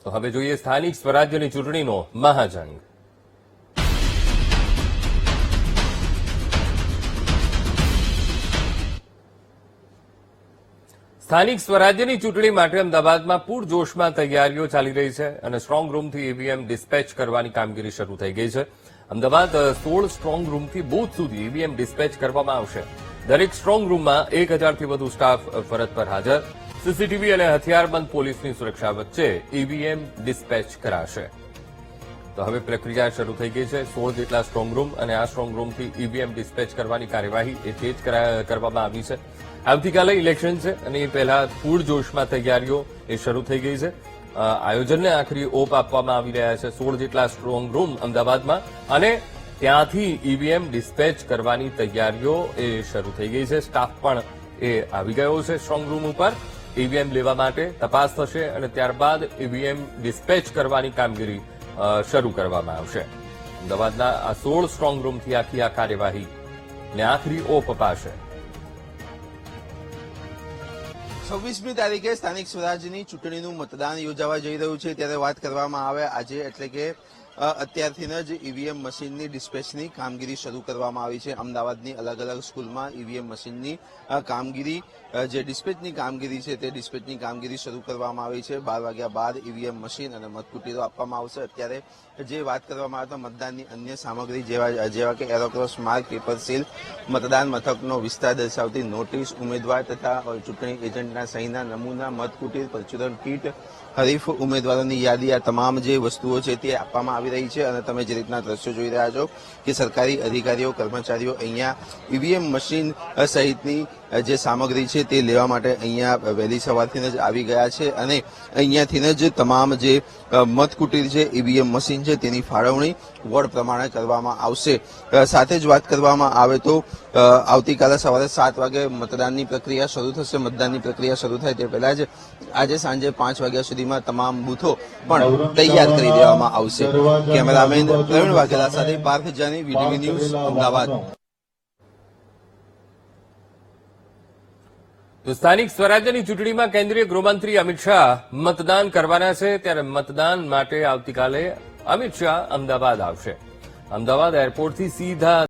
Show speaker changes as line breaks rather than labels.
તો હવે જોઈએ સ્થાનિક સ્વરાજ્યની ચૂંટણીનો મહાજંગ. સ્થાનિક સ્વરાજ્યની ચૂંટણી માટે અમદાવાદમાં પૂરજોશમાં તૈયારીઓ ચાલી રહી છે અને સ્ટ્રોંગ રૂમથી ઈવીએમ ડિસ્પેચ કરવાની કામગીરી શરૂ થઈ ગઈ છે. અમદાવાદ 16 સ્ટ્રોંગ રૂમથી બૂથ સુધી ઈવીએમ ડિસ્પેચ કરવામાં આવશે. દરેક સ્ટ્રોંગ રૂમમાં 1000થી વધુ સ્ટાફ ફરજ પર હાજર. સીસીટીવી અને હથિયારબંધ પોલીસની સુરક્ષા વચ્ચે ઈવીએમ ડિસ્પેચ કરાશે. તો હવે પ્રક્રિયા શરૂ થઈ ગઈ છે. 16 જેટલા સ્ટ્રોંગ રૂમ અને આ સ્ટ્રોંગ રૂમથી ઈવીએમ ડિસ્પેચ કરવાની કાર્યવાહી એ તેજ કરવામાં આવી છે. આવતીકાલે ઇલેક્શન છે અને એ પહેલા પૂરજોશમાં તૈયારીઓ એ શરૂ થઈ ગઈ છે. આયોજનને આખરી ઓપ આપવામાં આવી રહ્યા છે. 16 જેટલા સ્ટ્રોંગ રૂમ અમદાવાદમાં અને ત્યાંથી ઈવીએમ ડિસ્પેચ કરવાની તૈયારીઓ એ શરૂ થઈ ગઈ છે. સ્ટાફ પણ એ આવી ગયો છે સ્ટ્રોંગ રૂમ ઉપર. ઈવીએમ લેવા માટે તપાસ થશે અને ત્યારબાદ ઈવીએમ ડિસ્પેચ કરવાની કામગીરી શરૂ કરવામાં આવશે. અમદાવાદના આ 16 સ્ટ્રોંગ રૂમથી આખી આ કાર્યવાહી ને આખરી ઓપ અપાશે.
26મી તારીખે સ્થાનિક સ્વરાજ્યની ચૂંટણીનું મતદાન યોજાવા જઈ રહ્યું છે. ત્યારે વાત કરવામાં આવે આજે એટલે કે અત્યારથી જ ઈવીએમ મશીનની ડિસ્પેચની કામગીરી શરૂ કરવામાં આવી છે. અમદાવાદની અલગ અલગ સ્કૂલમાં ઈવીએમ મશીનની કામગીરી જે ડિસ્પેચની કામગીરી છે તે ડિસ્પેચની કામગીરી શરૂ કરવામાં આવી છે. 12 વાગ્યા બાદ ઈવીએમ મશીન અને મતકુટીરો આપવામાં આવશે. અત્યારે જે વાત કરવામાં આવે તો મતદાનની અન્ય સામગ્રી જેવા કે એરોક્રોસ માર્ક, પેપર સીલ, મતદાન મથકનો વિસ્તાર દર્શાવતી નોટિસ, ઉમેદવાર તથા ચૂંટણી એજન્ટના સહીના નમૂના, મતકુટીર, પરચુરણ કીટ, હરીફ ઉમેદવારોની યાદી, આ તમામ જે વસ્તુઓ છે તે આપવામાં આવી રહી છે. અને તમે જે રીતના દ્રશ્યો જોઈ રહ્યા છો કે સરકારી અધિકારીઓ, કર્મચારીઓ અહીંયા ઈવીએમ મશીન સહિતની જે સામગ્રી છે તે લેવા માટે અહીંયા વહેલી સવારથી જ આવી ગયા છે અને અહીંયાથી જ તમામ જે મતકુટીર છે, ઈવીએમ મશીન છે તેની ફાળવણી વોર્ડ પ્રમાણે કરવામાં આવશે. સાથે જ વાત કરવામાં આવે તો આવતીકાલે સવારે 7 વાગે મતદાનની પ્રક્રિયા શરૂ થશે. મતદાનની પ્રક્રિયા શરૂ થાય તે પહેલા જ આજે સાંજે 5 વાગ્યા સુધીમાં તમામ બૂથો પણ તૈયાર કરી દેવામાં આવશે. કેમેરામેન પ્રવીણ વાઘેલા સાથે પાર્થ જાની, વીટીવી ન્યૂઝ, અમદાવાદ.
તો સ્થાનિક સ્વરાજ્યની ચૂંટણીમાં કેન્દ્રીય ગૃહમંત્રી અમિત શાહ મતદાન કરવાના છે. ત્યારે મતદાન માટે આવતીકાલે અમિત શાહ અમદાવાદ આવશે. અમદાવાદ એરપોર્ટથી સીધા